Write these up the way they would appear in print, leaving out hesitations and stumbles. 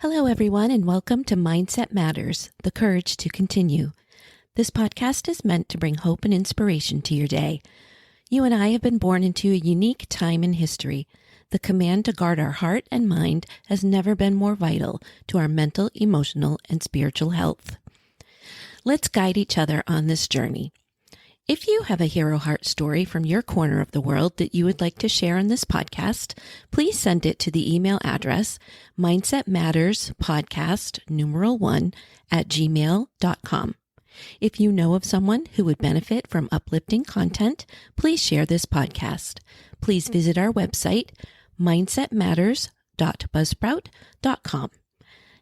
Hello, everyone, and welcome to Mindset Matters, the courage to continue. This podcast is meant to bring hope and inspiration to your day. You and I have been born into a unique time in history. The command to guard our heart and mind has never been more vital to our mental, emotional, and spiritual health. Let's guide each other on this journey. If you have a hero heart story from your corner of the world that you would like to share on this podcast, please send it to the email address mindsetmatterspodcast1@gmail.com. If you know of someone who would benefit from uplifting content, please share this podcast. Please visit our website, mindsetmatters.buzzsprout.com.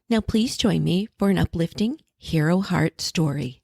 Now please join me for an uplifting hero heart story.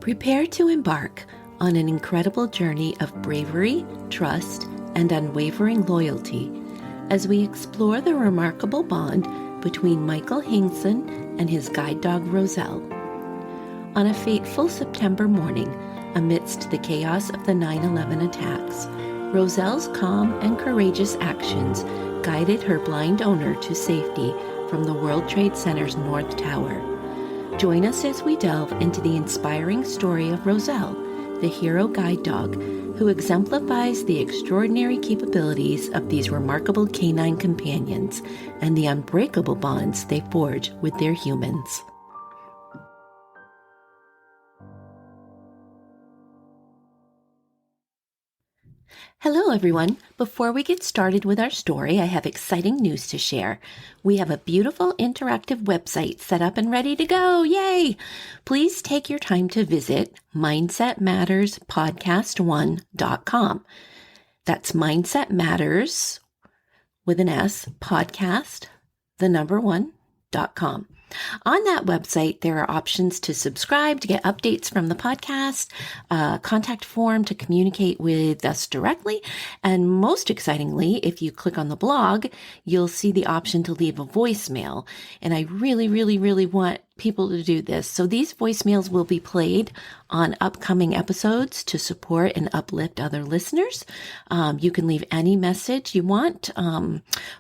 Prepare to embark on an incredible journey of bravery, trust, and unwavering loyalty as we explore the remarkable bond between Michael Hingson and his guide dog Roselle. On a fateful September morning, amidst the chaos of the 9/11 attacks, Roselle's calm and courageous actions guided her blind owner to safety from the World Trade Center's North Tower. Join us as we delve into the inspiring story of Roselle, the hero guide dog who exemplifies the extraordinary capabilities of these remarkable canine companions and the unbreakable bonds they forge with their humans. Hello, everyone. Before we get started with our story, I have exciting news to share. We have a beautiful interactive website set up and ready to go. Yay! Please take your time to visit mindsetmatterspodcast1.com. That's Mindset Matters with an S, podcast, the number 1.com. On that website, there are options to subscribe, to get updates from the podcast, a contact form to communicate with us directly, and most excitingly, if you click on the blog, you'll see the option to leave a voicemail. And I really want people to do this. So these voicemails will be played on upcoming episodes to support and uplift other listeners. You can leave any message you want,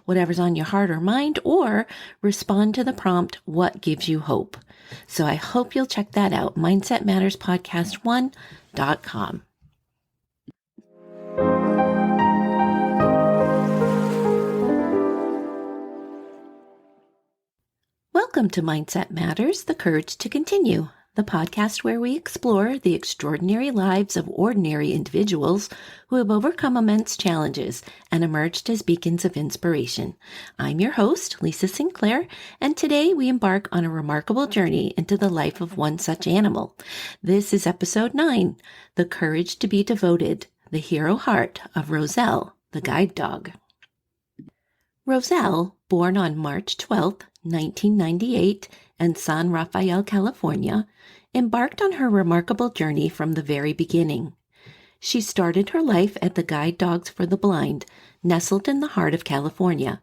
whatever's on your heart or mind, or respond to the prompt, what gives you hope? So I hope you'll check that out, mindsetmatterspodcast1.com. Welcome to Mindset Matters, the courage to continue, the podcast where we explore the extraordinary lives of ordinary individuals who have overcome immense challenges and emerged as beacons of inspiration. I'm your host, Lisa Sinclair, and today we embark on a remarkable journey into the life of one such animal. This is episode 9, The Courage to be Devoted, the hero heart of Roselle, the guide dog. Roselle, born on March 12th, 1998, in San Rafael, California, embarked on her remarkable journey from the very beginning. She started her life at the Guide Dogs for the Blind, nestled in the heart of California.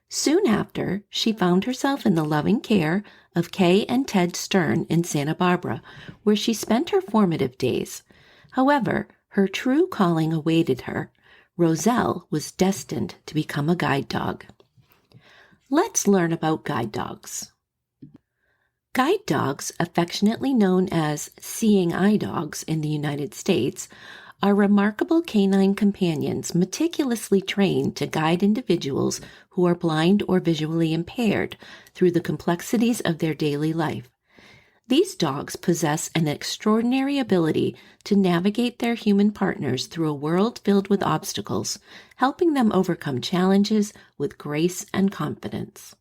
Soon after, she found herself in the loving care of Kay and Ted Stern in Santa Barbara, where she spent her formative days. However, her true calling awaited her. Roselle was destined to become a guide dog. Let's learn about guide dogs. Guide dogs, affectionately known as seeing eye dogs in the United States, are remarkable canine companions meticulously trained to guide individuals who are blind or visually impaired through the complexities of their daily life. These dogs possess an extraordinary ability to navigate their human partners through a world filled with obstacles, helping them overcome challenges with grace and confidence.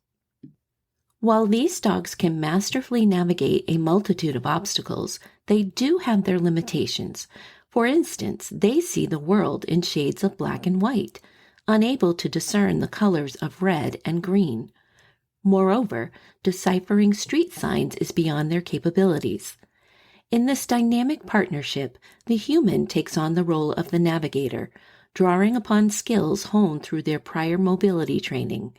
While these dogs can masterfully navigate a multitude of obstacles, they do have their limitations. For instance, they see the world in shades of black and white, unable to discern the colors of red and green. Moreover, deciphering street signs is beyond their capabilities. In this dynamic partnership, the human takes on the role of the navigator, drawing upon skills honed through their prior mobility training.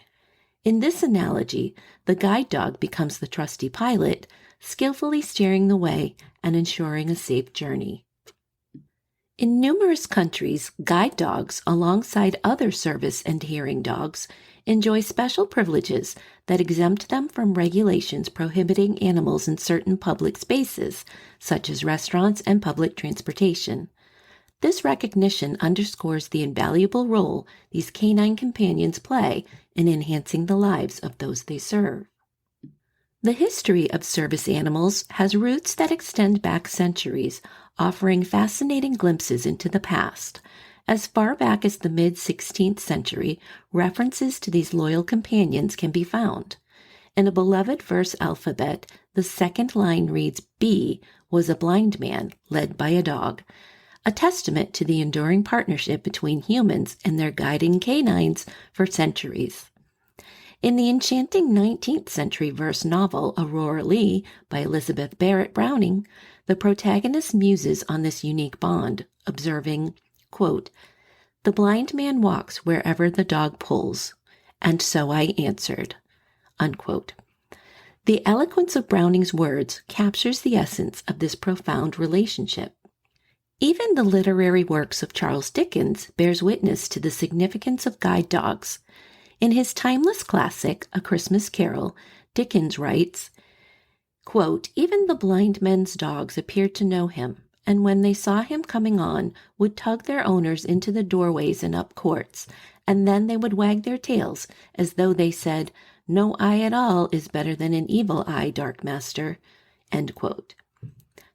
In this analogy, the guide dog becomes the trusty pilot, skillfully steering the way and ensuring a safe journey. In numerous countries, guide dogs, alongside other service and hearing dogs, enjoy special privileges that exempt them from regulations prohibiting animals in certain public spaces, such as restaurants and public transportation. This recognition underscores the invaluable role these canine companions play in enhancing the lives of those they serve. The history of service animals has roots that extend back centuries, offering fascinating glimpses into the past. As far back as the mid-16th century, references to these loyal companions can be found. In a beloved verse alphabet, the second line reads, B was a blind man led by a dog, a testament to the enduring partnership between humans and their guiding canines for centuries. In the enchanting 19th century verse novel Aurora Leigh by Elizabeth Barrett Browning, the protagonist muses on this unique bond, observing, quote, "The blind man walks wherever the dog pulls, and so I answered." Unquote. The eloquence of Browning's words captures the essence of this profound relationship. Even the literary works of Charles Dickens bears witness to the significance of guide dogs. In his timeless classic, A Christmas Carol, Dickens writes, quote, "Even the blind men's dogs appeared to know him, and when they saw him coming on, would tug their owners into the doorways and up courts, and then they would wag their tails, as though they said, 'No eye at all is better than an evil eye, dark master.'" End quote.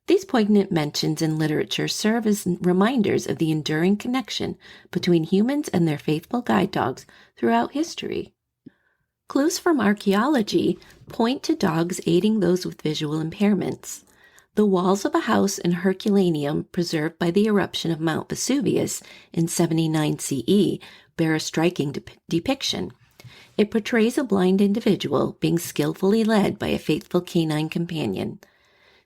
These poignant mentions in literature serve as reminders of the enduring connection between humans and their faithful guide dogs throughout history. Clues from archaeology point to dogs aiding those with visual impairments. The walls of a house in Herculaneum, preserved by the eruption of Mount Vesuvius in 79 CE, bear a striking depiction. It portrays a blind individual being skillfully led by a faithful canine companion.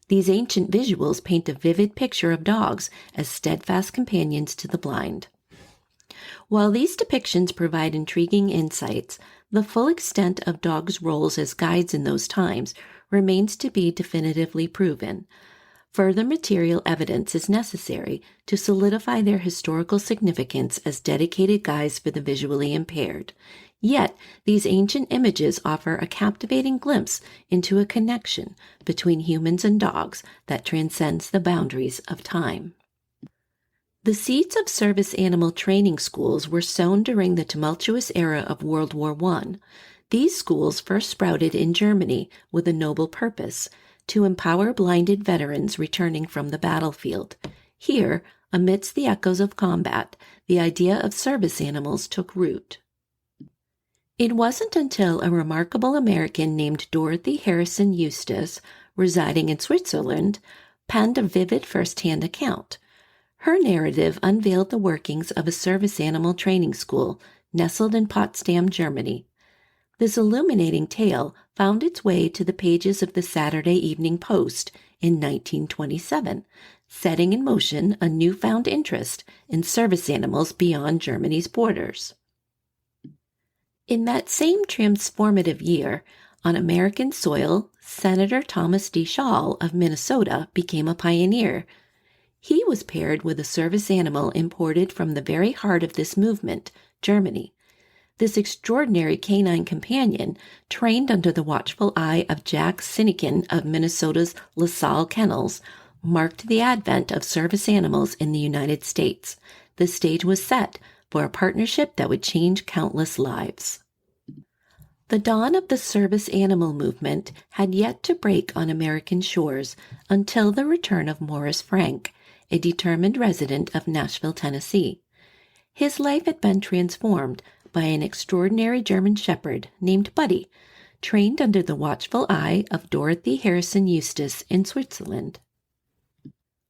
These ancient visuals paint a vivid picture of dogs as steadfast companions to the blind. While these depictions provide intriguing insights, the full extent of dogs' roles as guides in those times remains to be definitively proven. Further material evidence is necessary to solidify their historical significance as dedicated guides for the visually impaired. Yet, these ancient images offer a captivating glimpse into a connection between humans and dogs that transcends the boundaries of time. The seeds of service animal training schools were sown during the tumultuous era of World War I. These schools first sprouted in Germany with a noble purpose: to empower blinded veterans returning from the battlefield. Here, amidst the echoes of combat, the idea of service animals took root. It wasn't until a remarkable American named Dorothy Harrison Eustace, residing in Switzerland, penned a vivid first-hand account. Her narrative unveiled the workings of a service animal training school nestled in Potsdam, Germany. This illuminating tale found its way to the pages of the Saturday Evening Post in 1927, setting in motion a newfound interest in service animals beyond Germany's borders. In that same transformative year, on American soil, Senator Thomas D. Shaw of Minnesota became a pioneer. He was paired with a service animal imported from the very heart of this movement, Germany. This extraordinary canine companion, trained under the watchful eye of Jack Sinekin of Minnesota's LaSalle Kennels, marked the advent of service animals in the United States. The stage was set for a partnership that would change countless lives. The dawn of the service animal movement had yet to break on American shores until the return of Morris Frank, a determined resident of Nashville, Tennessee. His life had been transformed by an extraordinary German shepherd named Buddy, trained under the watchful eye of Dorothy Harrison Eustace in Switzerland.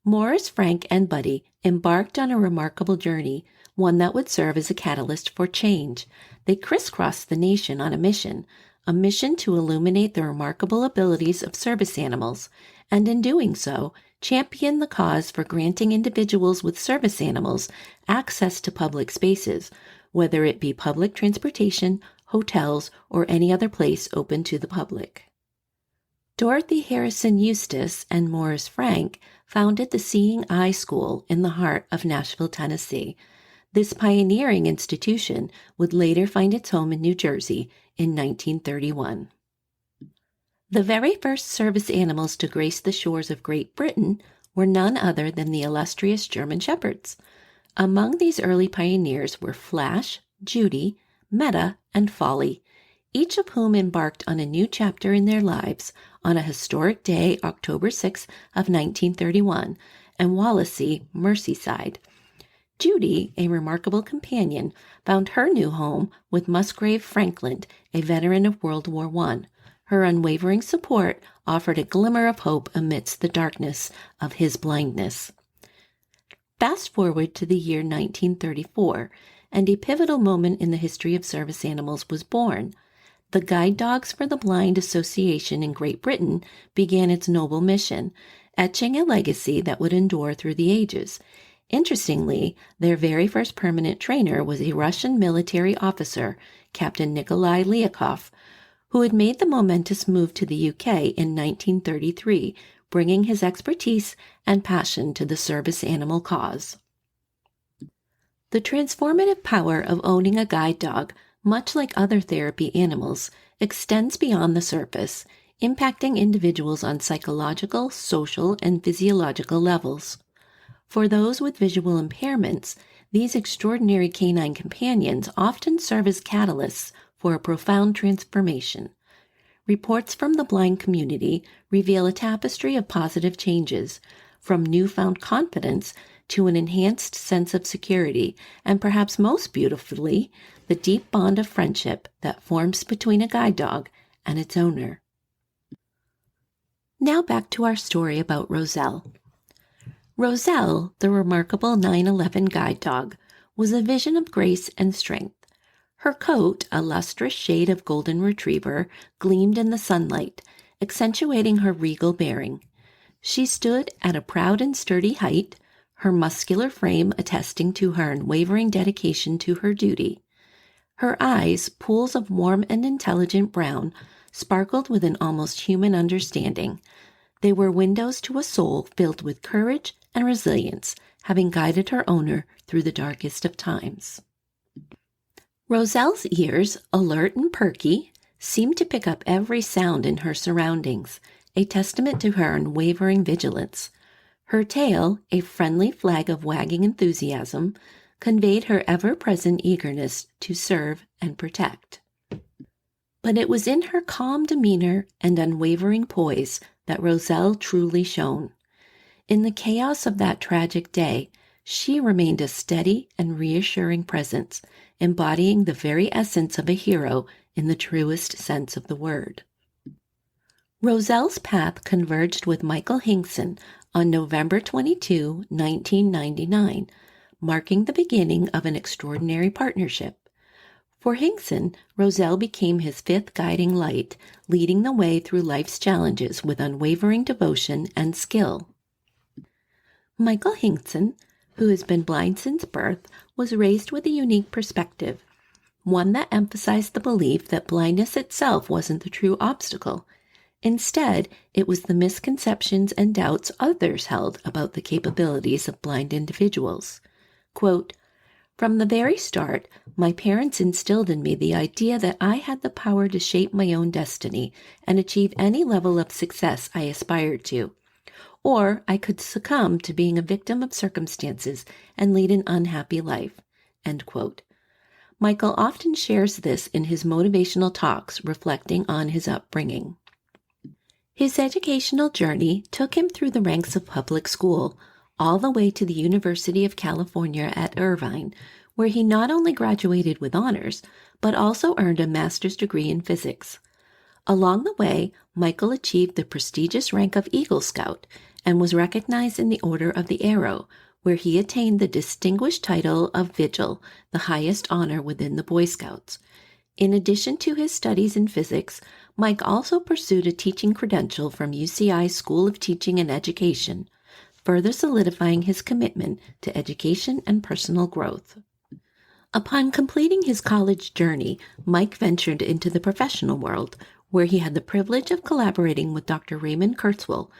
Morris, Frank, and Buddy embarked on a remarkable journey, one that would serve as a catalyst for change. They crisscrossed the nation on a mission to illuminate the remarkable abilities of service animals, and in doing so, champion the cause for granting individuals with service animals access to public spaces, whether it be public transportation, hotels, or any other place open to the public. Dorothy Harrison Eustace and Morris Frank founded the Seeing Eye School in the heart of Nashville, Tennessee. This pioneering institution would later find its home in New Jersey in 1931. The very first service animals to grace the shores of Great Britain were none other than the illustrious German Shepherds. Among these early pioneers were Flash, Judy, Meta, and Folly, each of whom embarked on a new chapter in their lives on a historic day, October 6 of 1931, in Wallasey, Merseyside. Judy, a remarkable companion, found her new home with Musgrave Frankland, a veteran of World War I. Her unwavering support offered a glimmer of hope amidst the darkness of his blindness. Fast forward to the year 1934, and a pivotal moment in the history of service animals was born. The Guide Dogs for the Blind Association in Great Britain began its noble mission, etching a legacy that would endure through the ages. Interestingly, their very first permanent trainer was a Russian military officer, Captain Nikolai Lyakov, who had made the momentous move to the UK in 1933, bringing his expertise and passion to the service animal cause. The transformative power of owning a guide dog, much like other therapy animals, extends beyond the surface, impacting individuals on psychological, social, and physiological levels. For those with visual impairments, these extraordinary canine companions often serve as catalysts for a profound transformation. Reports from the blind community reveal a tapestry of positive changes, from newfound confidence to an enhanced sense of security, and perhaps most beautifully, the deep bond of friendship that forms between a guide dog and its owner. Now back to our story about Roselle. Roselle, the remarkable 911 guide dog, was a vision of grace and strength. Her coat, a lustrous shade of golden retriever, gleamed in the sunlight, accentuating her regal bearing. She stood at a proud and sturdy height, her muscular frame attesting to her unwavering dedication to her duty. Her eyes, pools of warm and intelligent brown, sparkled with an almost human understanding. They were windows to a soul filled with courage and resilience, having guided her owner through the darkest of times. Roselle's ears, alert and perky, seemed to pick up every sound in her surroundings, a testament to her unwavering vigilance. Her tail, a friendly flag of wagging enthusiasm, conveyed her ever-present eagerness to serve and protect. But it was in her calm demeanor and unwavering poise that Roselle truly shone. In the chaos of that tragic day, she remained a steady and reassuring presence, embodying the very essence of a hero in the truest sense of the word. Roselle's path converged with Michael Hinkson on November 22, 1999, marking the beginning of an extraordinary partnership. For Hinkson, Roselle became his fifth guiding light, leading the way through life's challenges with unwavering devotion and skill. Michael Hinkson, who has been blind since birth, was raised with a unique perspective, one that emphasized the belief that blindness itself wasn't the true obstacle. Instead, it was the misconceptions and doubts others held about the capabilities of blind individuals. Quote, "From the very start, my parents instilled in me the idea that I had the power to shape my own destiny and achieve any level of success I aspired to. Or I could succumb to being a victim of circumstances and lead an unhappy life." End quote. Michael often shares this in his motivational talks, reflecting on his upbringing. His educational journey took him through the ranks of public school, all the way to the University of California at Irvine, where he not only graduated with honors, but also earned a master's degree in physics. Along the way, Michael achieved the prestigious rank of Eagle Scout and was recognized in the Order of the Arrow, where he attained the distinguished title of Vigil, the highest honor within the Boy Scouts. In addition to his studies in physics, Mike also pursued a teaching credential from UCI School of Teaching and Education, further solidifying his commitment to education and personal growth. Upon completing his college journey, Mike ventured into the professional world, where he had the privilege of collaborating with Dr. Raymond Kurzweil,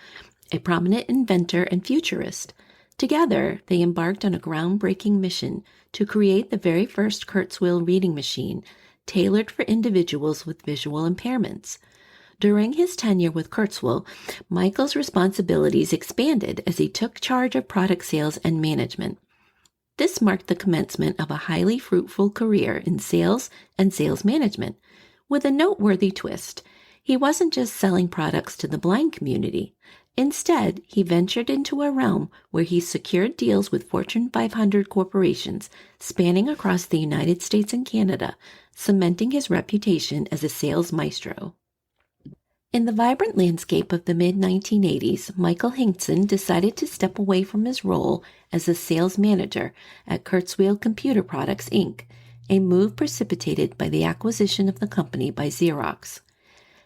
a prominent inventor and futurist. Together, they embarked on a groundbreaking mission to create the very first Kurzweil reading machine, tailored for individuals with visual impairments. During his tenure with Kurzweil, Michael's responsibilities expanded as he took charge of product sales and management. This marked the commencement of a highly fruitful career in sales and sales management, with a noteworthy twist. He wasn't just selling products to the blind community. Instead, he ventured into a realm where he secured deals with Fortune 500 corporations spanning across the United States and Canada, cementing his reputation as a sales maestro. In the vibrant landscape of the mid-1980s, Michael Hinkson decided to step away from his role as a sales manager at Kurzweil Computer Products, Inc., a move precipitated by the acquisition of the company by Xerox.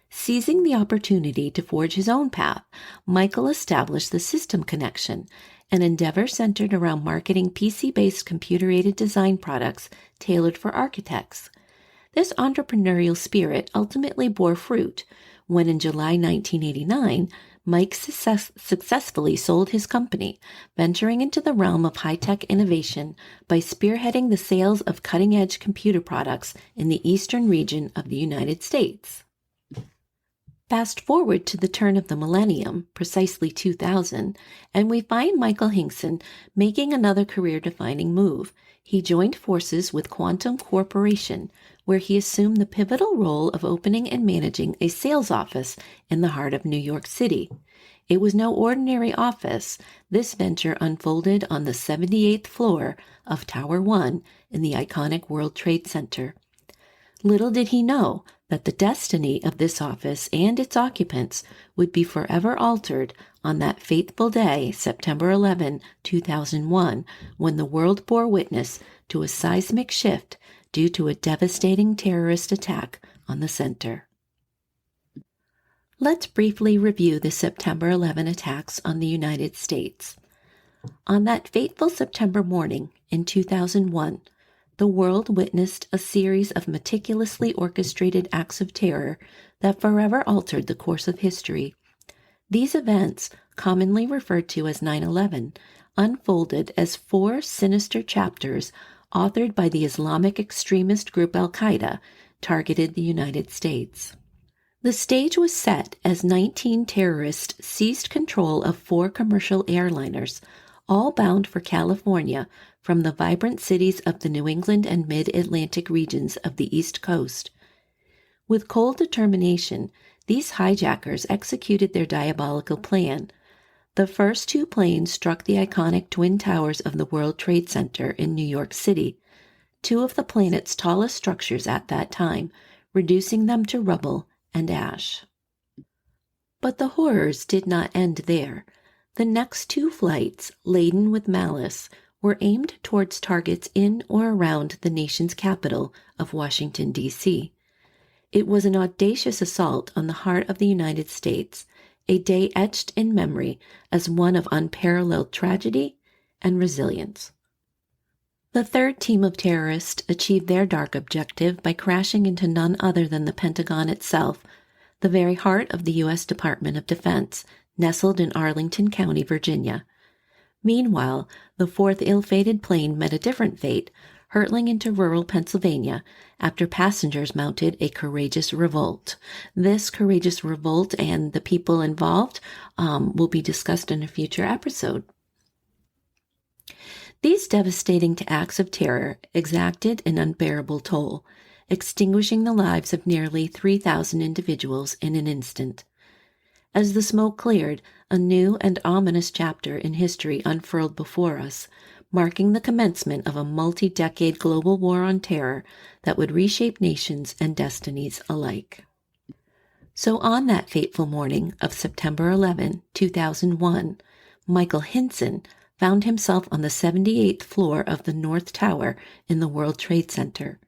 Seizing the opportunity to forge his own path, Michael established the System Connection, an endeavor centered around marketing PC-based computer-aided design products tailored for architects. This entrepreneurial spirit ultimately bore fruit when in July 1989, Mike successfully sold his company, venturing into the realm of high-tech innovation by spearheading the sales of cutting-edge computer products in the eastern region of the United States. Fast forward to the turn of the millennium, precisely 2000, and we find Michael Hinkson making another career-defining move. He joined forces with Quantum Corporation, where he assumed the pivotal role of opening and managing a sales office in the heart of New York City. It was no ordinary office. This venture unfolded on the 78th floor of Tower 1 in the iconic World Trade Center. Little did he know that the destiny of this office and its occupants would be forever altered on that fateful day, September 11, 2001, when the world bore witness to a seismic shift due to a devastating terrorist attack on the center. Let's briefly review the September 11 attacks on the United States. On that fateful September morning in 2001, the world witnessed a series of meticulously orchestrated acts of terror that forever altered the course of history. These events, commonly referred to as 9/11, unfolded as 4 sinister chapters authored by the Islamic extremist group Al-Qaeda, targeted the United States. The stage was set as 19 terrorists seized control of 4 commercial airliners, all bound for California from the vibrant cities of the New England and Mid-Atlantic regions of the East Coast. With cold determination, these hijackers executed their diabolical plan. The first 2 planes struck the iconic Twin Towers of the World Trade Center in New York City, 2 of the planet's tallest structures at that time, reducing them to rubble and ash. But the horrors did not end there. The next 2 flights, laden with malice, were aimed towards targets in or around the nation's capital of Washington, D.C. It was an audacious assault on the heart of the United States, a day etched in memory as one of unparalleled tragedy and resilience. The third team of terrorists achieved their dark objective by crashing into none other than the Pentagon itself, the very heart of the U.S. Department of Defense, nestled in Arlington County, Virginia. Meanwhile, the 4th ill-fated plane met a different fate, hurtling into rural Pennsylvania after passengers mounted a courageous revolt. This courageous revolt and the people involved will be discussed in a future episode. These devastating acts of terror exacted an unbearable toll, extinguishing the lives of nearly 3,000 individuals in an instant. As the smoke cleared, a new and ominous chapter in history unfurled before us, marking the commencement of a multi-decade global war on terror that would reshape nations and destinies alike. So on that fateful morning of September 11, 2001, Michael Hinson found himself on the 78th floor of the North Tower in the World Trade Center.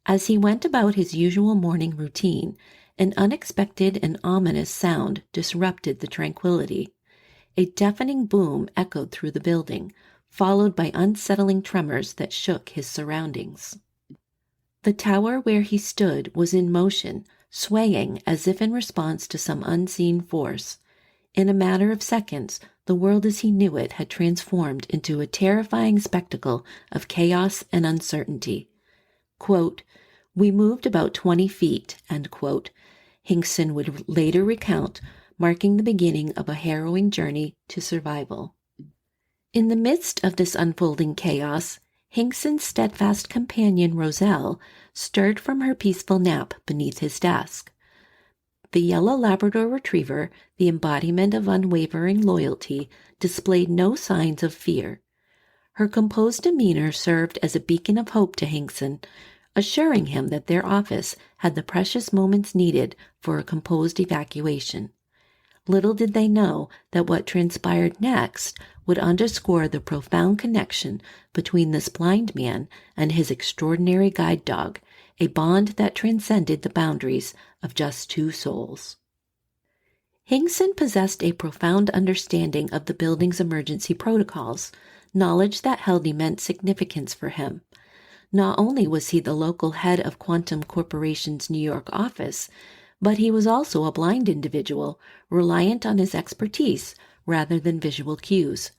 As he went about his usual morning routine, an unexpected and ominous sound disrupted the tranquility. A deafening boom echoed through the building, followed by unsettling tremors that shook his surroundings. The tower where he stood was in motion, swaying as if in response to some unseen force. In a matter of seconds, the world as he knew it had transformed into a terrifying spectacle of chaos and uncertainty. Quote, "We moved about 20 feet," end quote, Hinkson would later recount, marking the beginning of a harrowing journey to survival. In the midst of this unfolding chaos, Hinkson's steadfast companion Roselle stirred from her peaceful nap beneath his desk. The yellow Labrador Retriever, the embodiment of unwavering loyalty, displayed no signs of fear. Her composed demeanor served as a beacon of hope to Hinkson, assuring him that their office had the precious moments needed for a composed evacuation. Little did they know that what transpired next would underscore the profound connection between this blind man and his extraordinary guide dog, a bond that transcended the boundaries of just two souls. Hinkson possessed a profound understanding of the building's emergency protocols, knowledge that held immense significance for him. Not only was he the local head of Quantum Corporation's New York office, but he was also a blind individual, reliant on his expertise rather than visual cues.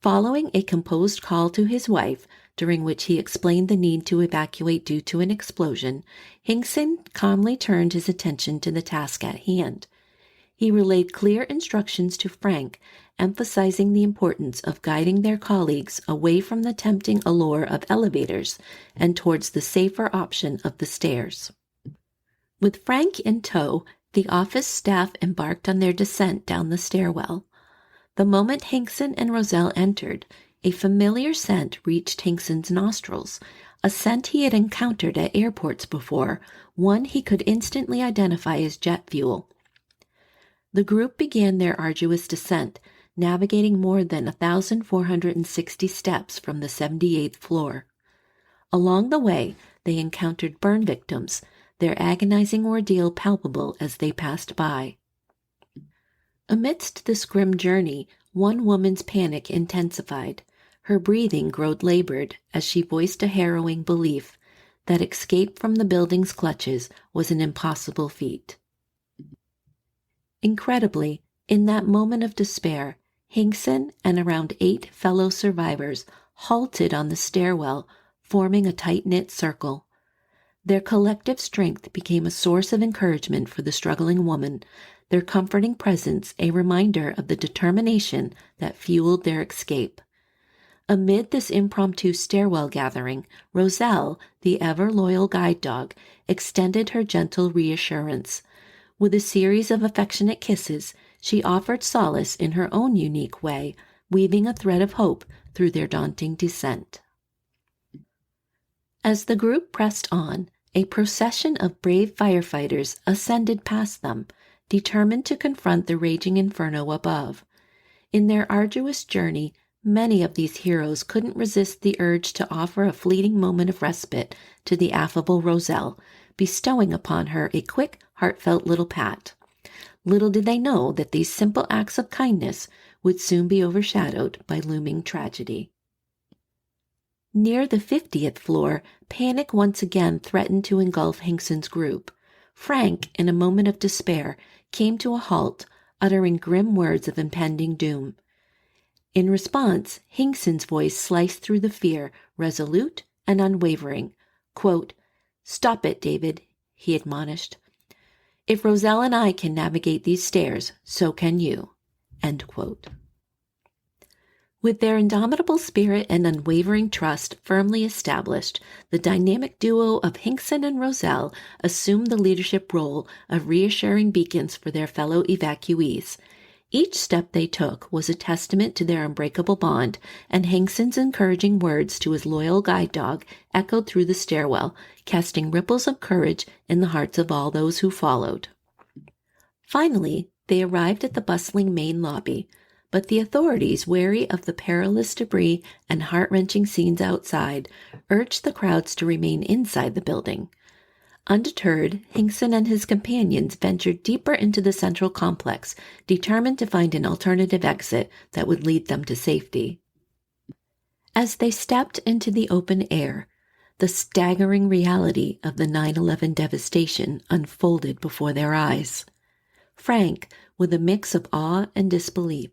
Following a composed call to his wife, during which he explained the need to evacuate due to an explosion, Hinkson calmly turned his attention to the task at hand. He relayed clear instructions to Frank, emphasizing the importance of guiding their colleagues away from the tempting allure of elevators and towards the safer option of the stairs. With Frank in tow, the office staff embarked on their descent down the stairwell. The moment Hinkson and Roselle entered, a familiar scent reached Hinkson's nostrils, a scent he had encountered at airports before, one he could instantly identify as jet fuel. The group began their arduous descent, navigating more than 1,460 steps from the 78th floor. Along the way, they encountered burn victims, their agonizing ordeal palpable as they passed by. Amidst this grim journey, one woman's panic intensified. Her breathing growed labored as she voiced a harrowing belief that escape from the building's clutches was an impossible feat. Incredibly, in that moment of despair, Hinkson and around 8 fellow survivors halted on the stairwell, forming a tight-knit circle. Their collective strength became a source of encouragement for the struggling woman, their comforting presence a reminder of the determination that fueled their escape. Amid this impromptu stairwell gathering, Roselle, the ever-loyal guide dog, extended her gentle reassurance. With a series of affectionate kisses, she offered solace in her own unique way, weaving a thread of hope through their daunting descent. As the group pressed on, a procession of brave firefighters ascended past them, determined to confront the raging inferno above. In their arduous journey, many of these heroes couldn't resist the urge to offer a fleeting moment of respite to the affable Roselle, bestowing upon her a quick, heartfelt little pat. Little did they know that these simple acts of kindness would soon be overshadowed by looming tragedy. Near the 50th floor, panic once again threatened to engulf Hinkson's group. Frank, in a moment of despair, came to a halt, uttering grim words of impending doom. In response, Hinkson's voice sliced through the fear, resolute and unwavering. Quote, "Stop it, David," he admonished. "If Roselle and I can navigate these stairs, so can you." End quote. With their indomitable spirit and unwavering trust firmly established, the dynamic duo of Hinkson and Roselle assumed the leadership role of reassuring beacons for their fellow evacuees. Each step they took was a testament to their unbreakable bond, and Hinkson's encouraging words to his loyal guide dog echoed through the stairwell, casting ripples of courage in the hearts of all those who followed. Finally, they arrived at the bustling main lobby, but the authorities, wary of the perilous debris and heart-wrenching scenes outside, urged the crowds to remain inside the building. Undeterred, Hinkson and his companions ventured deeper into the central complex, determined to find an alternative exit that would lead them to safety. As they stepped into the open air, the staggering reality of the 9/11 devastation unfolded before their eyes. Frank, with a mix of awe and disbelief,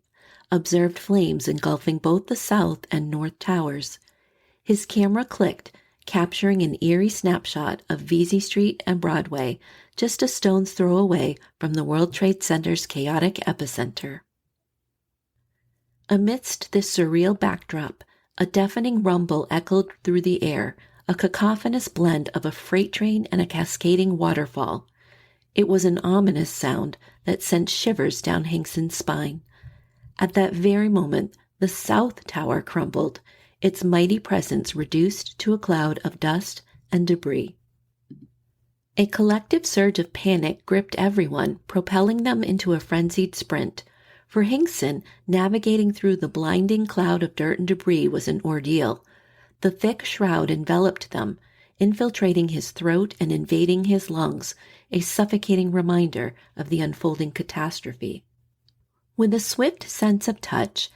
observed flames engulfing both the South and North Towers. His camera clicked, capturing an eerie snapshot of Vesey Street and Broadway, just a stone's throw away from the World Trade Center's chaotic epicenter. Amidst this surreal backdrop, a deafening rumble echoed through the air, a cacophonous blend of a freight train and a cascading waterfall. It was an ominous sound that sent shivers down Hinkson's spine. At that very moment, the South Tower crumbled, its mighty presence reduced to a cloud of dust and debris. A collective surge of panic gripped everyone, propelling them into a frenzied sprint. For Hinkson, navigating through the blinding cloud of dirt and debris was an ordeal. The thick shroud enveloped them, infiltrating his throat and invading his lungs, a suffocating reminder of the unfolding catastrophe. With a swift sense of touch,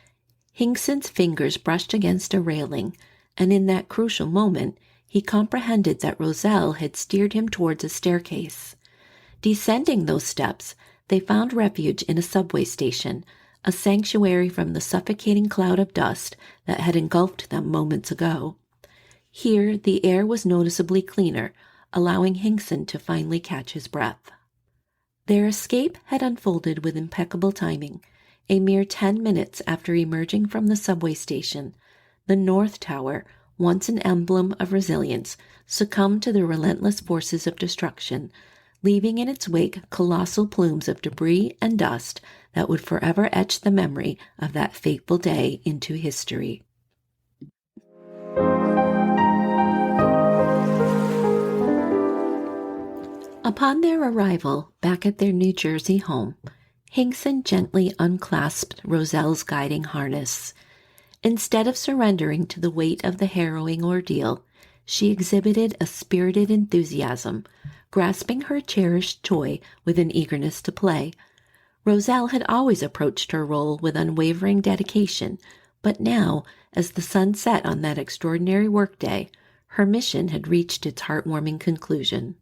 Hinkson's fingers brushed against a railing, and in that crucial moment, he comprehended that Roselle had steered him towards a staircase. Descending those steps, they found refuge in a subway station, a sanctuary from the suffocating cloud of dust that had engulfed them moments ago. Here, the air was noticeably cleaner, allowing Hinkson to finally catch his breath. Their escape had unfolded with impeccable timing. A mere 10 minutes after emerging from the subway station, the North Tower, once an emblem of resilience, succumbed to the relentless forces of destruction, leaving in its wake colossal plumes of debris and dust that would forever etch the memory of that fateful day into history. Upon their arrival back at their New Jersey home, Hinkson gently unclasped Roselle's guiding harness. Instead of surrendering to the weight of the harrowing ordeal, she exhibited a spirited enthusiasm, grasping her cherished toy with an eagerness to play. Roselle had always approached her role with unwavering dedication, but now, as the sun set on that extraordinary workday, her mission had reached its heartwarming conclusion.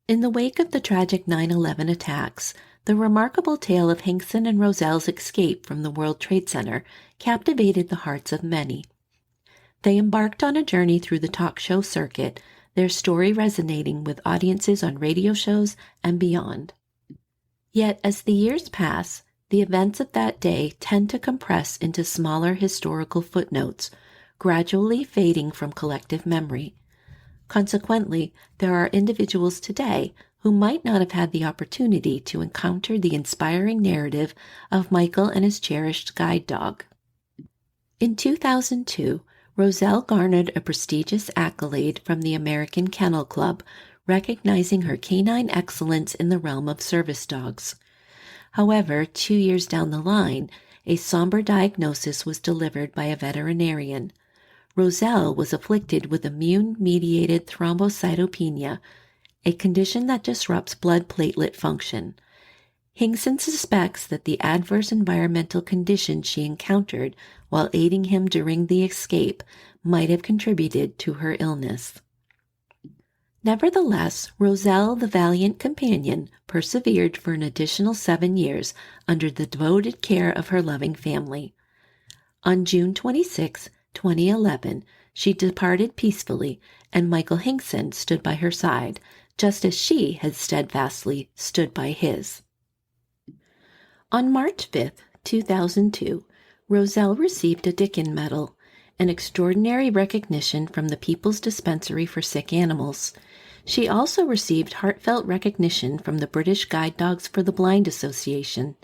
In the wake of the tragic 9/11 attacks, the remarkable tale of Hinkson and Roselle's escape from the World Trade Center captivated the hearts of many. They embarked on a journey through the talk show circuit, their story resonating with audiences on radio shows and beyond. Yet, as the years pass, the events of that day tend to compress into smaller historical footnotes, gradually fading from collective memory. Consequently, there are individuals today who might not have had the opportunity to encounter the inspiring narrative of Michael and his cherished guide dog. In 2002, Roselle garnered a prestigious accolade from the American Kennel Club, recognizing her canine excellence in the realm of service dogs. However, 2 years down the line, a somber diagnosis was delivered by a veterinarian. Roselle was afflicted with immune-mediated thrombocytopenia, a condition that disrupts blood platelet function. Hinkson suspects that the adverse environmental conditions she encountered while aiding him during the escape might have contributed to her illness. Nevertheless, Roselle, the valiant companion, persevered for an additional 7 years under the devoted care of her loving family. On June 26, 2011, she departed peacefully, and Michael Hinkson stood by her side, just as she had steadfastly stood by his. On March 5, 2002, Roselle received a Dickin Medal, an extraordinary recognition from the People's Dispensary for Sick Animals. She also received heartfelt recognition from the British Guide Dogs for the Blind Association.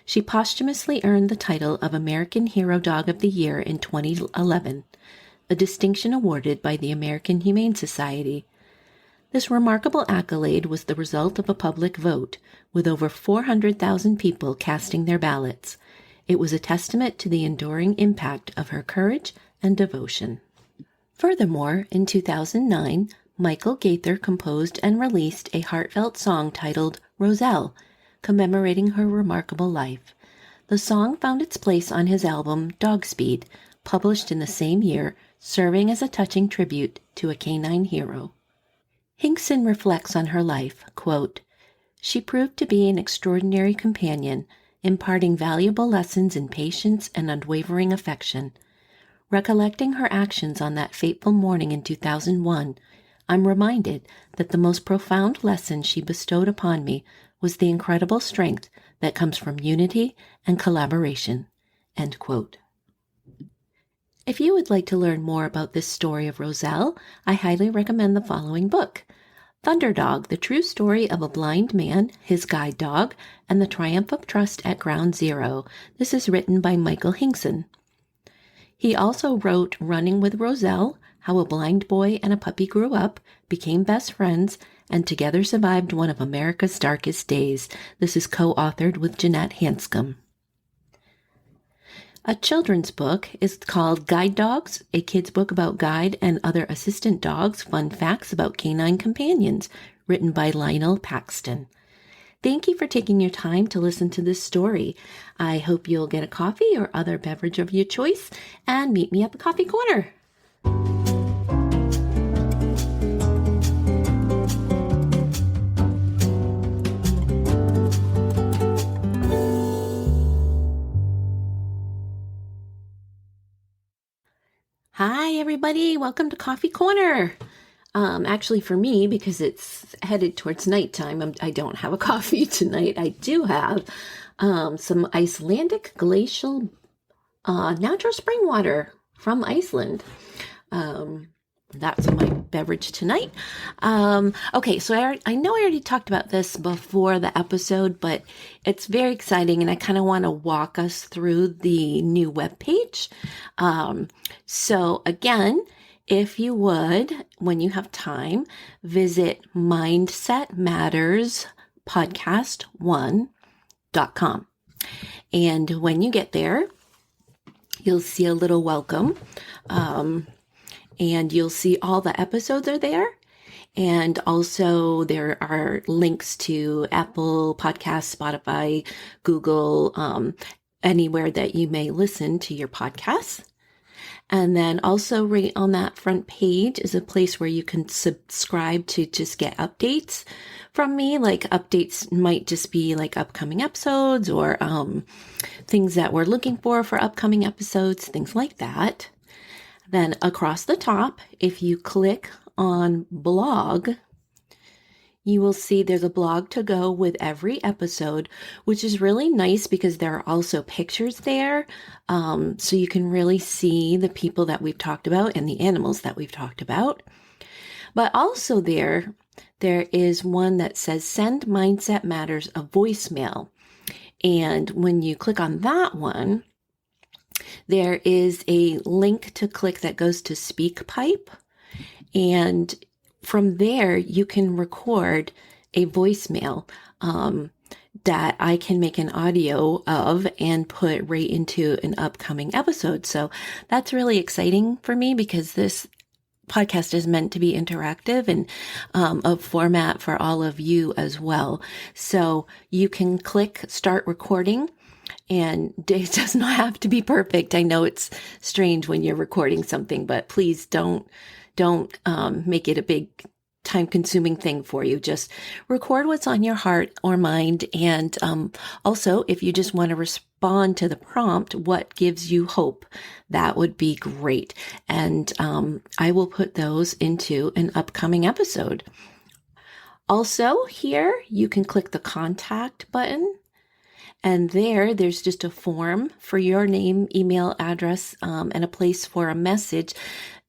She posthumously earned the title of American Hero Dog of the Year in 2011, a distinction awarded by the American Humane Society. This remarkable accolade was the result of a public vote, with over 400,000 people casting their ballots. It was a testament to the enduring impact of her courage and devotion. Furthermore, in 2009, Michael Gaither composed and released a heartfelt song titled Roselle, commemorating her remarkable life. The song found its place on his album Dogspeed, published in the same year, serving as a touching tribute to a canine hero. Hinkson reflects on her life, quote, "She proved to be an extraordinary companion, imparting valuable lessons in patience and unwavering affection. Recollecting her actions on that fateful morning in 2001, I'm reminded that the most profound lesson she bestowed upon me was the incredible strength that comes from unity and collaboration." End quote. If you would like to learn more about this story of Roselle, I highly recommend the following book, Thunderdog, The True Story of a Blind Man, His Guide Dog, and the Triumph of Trust at Ground Zero. This is written by Michael Hinkson. He also wrote Running with Roselle, How a Blind Boy and a Puppy Grew Up, Became Best Friends, and Together Survived One of America's Darkest Days. This is co-authored with Jeanette Hanscom. A children's book is called Guide Dogs, a kid's book about guide and other assistant dogs, fun facts about canine companions, written by Lionel Paxton. Thank you for taking your time to listen to this story. I hope you'll get a coffee or other beverage of your choice and meet me at the coffee corner. Hi, everybody. Welcome to Coffee Corner. Actually, for me, because it's headed towards nighttime, I don't have a coffee tonight. I do have some Icelandic glacial natural spring water from Iceland. That's my beverage tonight. Okay, so I know I already talked about this before the episode, but it's very exciting, and I kind of want to walk us through the new webpage. So again, if you would, when you have time, visit mindsetmatterspodcast1.com. And when you get there, you'll see a little welcome. And you'll see all the episodes are there. And also there are links to Apple Podcasts, Spotify, Google, anywhere that you may listen to your podcasts. And then also right on that front page is a place where you can subscribe to just get updates from me. Like updates might just be like upcoming episodes or things that we're looking for upcoming episodes, things like that. Then across the top, if you click on blog, you will see there's a blog to go with every episode, which is really nice because there are also pictures there. So you can really see the people that we've talked about and the animals that we've talked about. But also there is one that says Send Mindset Matters a voicemail. And when you click on that one, there is a link to click that goes to SpeakPipe, and from there you can record a voicemail that I can make an audio of and put right into an upcoming episode. So that's really exciting for me because this podcast is meant to be interactive and a format for all of you as well. So you can click Start Recording. And it does not have to be perfect. I know it's strange when you're recording something, but please don't make it a big time-consuming thing for you. Just record what's on your heart or mind. And also, if you just want to respond to the prompt, what gives you hope, that would be great. And I will put those into an upcoming episode. Also, here you can click the contact button. And there's just a form for your name, email address, and a place for a message.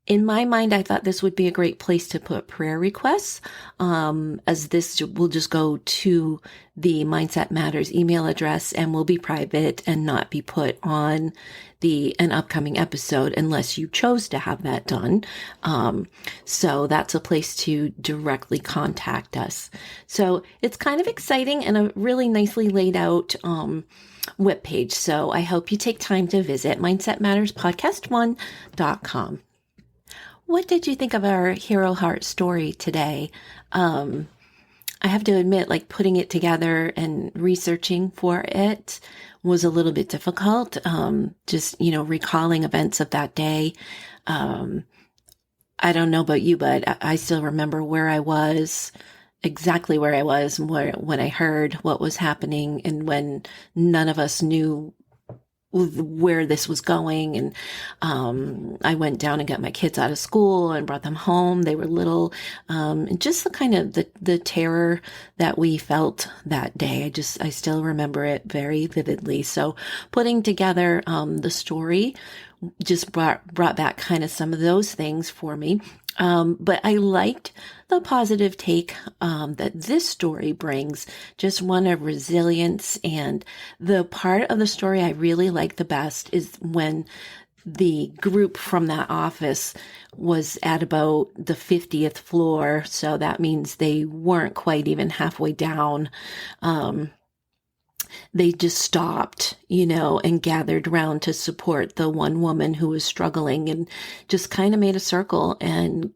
In my mind, I thought this would be a great place to put prayer requests, as this will just go to the Mindset Matters email address and will be private and not be put on an upcoming episode unless you chose to have that done. So that's a place to directly contact us. So it's kind of exciting and a really nicely laid out webpage. So I hope you take time to visit mindsetmatterspodcast1.com. What did you think of our Hero Heart story today? I have to admit, like putting it together and researching for it was a little bit difficult. Just, recalling events of that day. I don't know about you, but I still remember where I was, exactly where I was when I heard what was happening and when none of us knew where this was going. And I went down and got my kids out of school and brought them home. They were little, and just the kind of the terror that we felt that day. I still remember it very vividly. So putting together the story just brought back kind of some of those things for me. But I liked the positive take that this story brings, just one of resilience. And the part of the story I really like the best is when the group from that office was at about the 50th floor. So that means they weren't quite even halfway down. They just stopped, and gathered around to support the one woman who was struggling and just kind of made a circle. And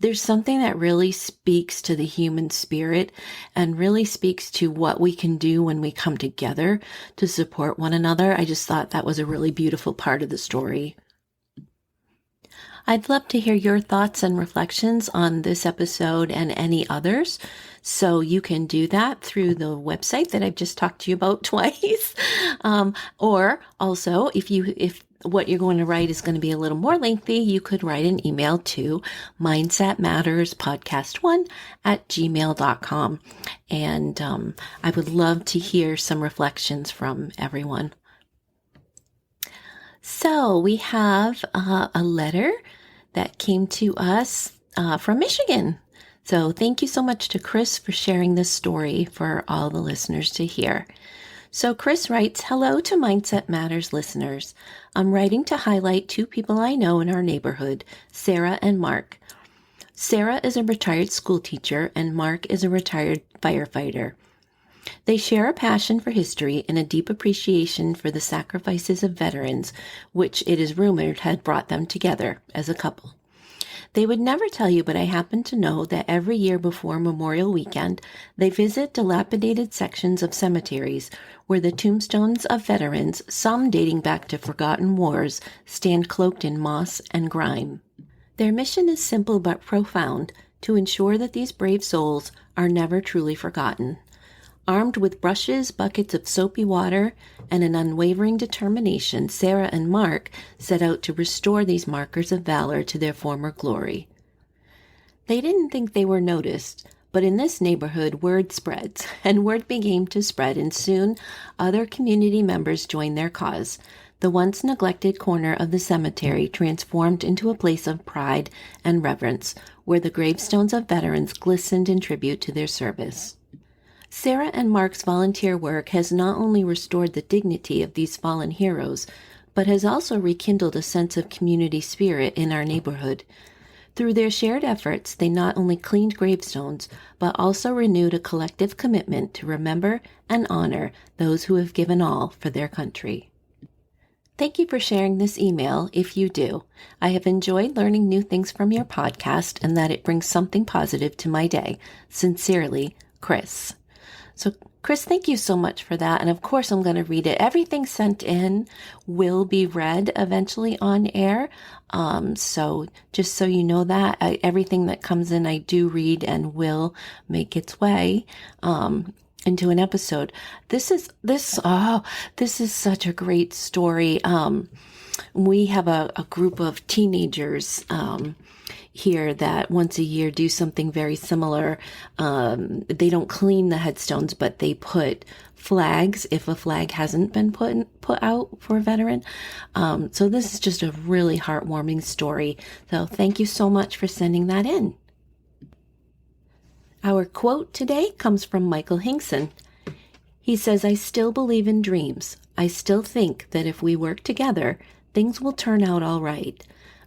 there's something that really speaks to the human spirit and really speaks to what we can do when we come together to support one another. I just thought that was a really beautiful part of the story. I'd love to hear your thoughts and reflections on this episode and any others. So you can do that through the website that I've just talked to you about twice. Or also, if what you're going to write is going to be a little more lengthy, you could write an email to mindsetmatterspodcast1@gmail.com. And I would love to hear some reflections from everyone. So we have a letter that came to us from Michigan. So thank you so much to Chris for sharing this story for all the listeners to hear. So Chris writes, "Hello to Mindset Matters listeners. I'm writing to highlight two people I know in our neighborhood, Sarah and Mark. Sarah is a retired school teacher and Mark is a retired firefighter. They share a passion for history and a deep appreciation for the sacrifices of veterans, which it is rumored had brought them together as a couple. They would never tell you, but I happen to know that every year before Memorial Weekend, they visit dilapidated sections of cemeteries where the tombstones of veterans, some dating back to forgotten wars, stand cloaked in moss and grime. Their mission is simple but profound, to ensure that these brave souls are never truly forgotten. Armed with brushes, buckets of soapy water, and an unwavering determination, Sarah and Mark set out to restore these markers of valor to their former glory. They didn't think they were noticed, but in this neighborhood, word spreads, and word began to spread, and soon other community members joined their cause. The once neglected corner of the cemetery transformed into a place of pride and reverence, where the gravestones of veterans glistened in tribute to their service. Sarah and Mark's volunteer work has not only restored the dignity of these fallen heroes, but has also rekindled a sense of community spirit in our neighborhood. Through their shared efforts, they not only cleaned gravestones, but also renewed a collective commitment to remember and honor those who have given all for their country." Thank you for sharing this email, if you do. I have enjoyed learning new things from your podcast and that it brings something positive to my day. Sincerely, Chris. So, Chris, thank you so much for that. And of course, I'm going to read it. Everything sent in will be read eventually on air. So just so you know that, everything that comes in, I do read and will make its way into an episode. This is such a great story. We have a group of teenagers here that once a year do something very similar. They don't clean the headstones, but they put flags if a flag hasn't been put out for a veteran. So this is just a really heartwarming story. So thank you so much for sending that in. Our quote today comes from Michael Hinkson. He says, "I still believe in dreams. I still think that if we work together, things will turn out all right.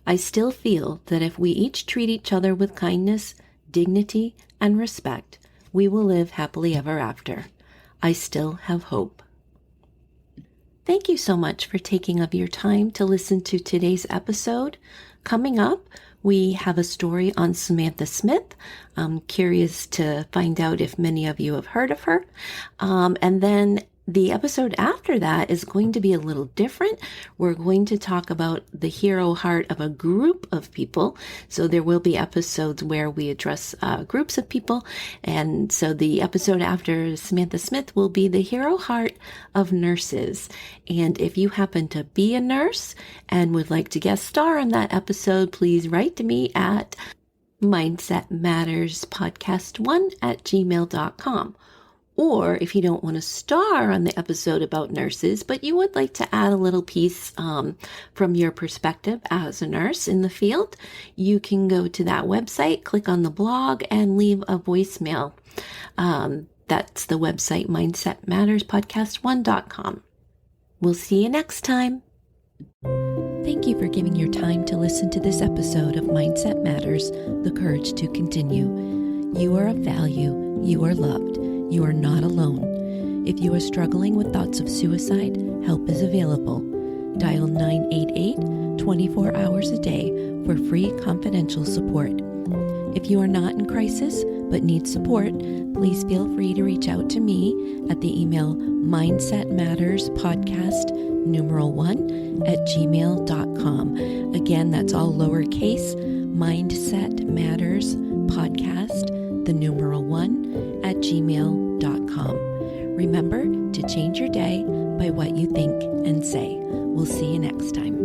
I still feel that if we each treat each other with kindness, dignity, and respect, we will live happily ever after. I still have hope." Thank you so much for taking of your time to listen to today's episode. Coming up, we have a story on Samantha Smith. I'm curious to find out if many of you have heard of her. And then the episode after that is going to be a little different. We're going to talk about the hero heart of a group of people. So there will be episodes where we address groups of people. And so the episode after Samantha Smith will be the hero heart of nurses. And if you happen to be a nurse and would like to guest star on that episode, please write to me at mindsetmatterspodcast1@gmail.com. Or if you don't want to star on the episode about nurses, but you would like to add a little piece from your perspective as a nurse in the field, you can go to that website, click on the blog, and leave a voicemail. That's the website, mindsetmatterspodcast1.com. We'll see you next time. Thank you for giving your time to listen to this episode of Mindset Matters, The Courage to Continue. You are of value. You are loved. You are not alone. If you are struggling with thoughts of suicide, help is available. Dial 988 24 hours a day for free confidential support. If you are not in crisis but need support, please feel free to reach out to me at the email mindsetmatterspodcast1@gmail.com. Again, that's all lowercase, mindsetmatterspodcast1@gmail.com. Remember to change your day by what you think and say. We'll see you next time.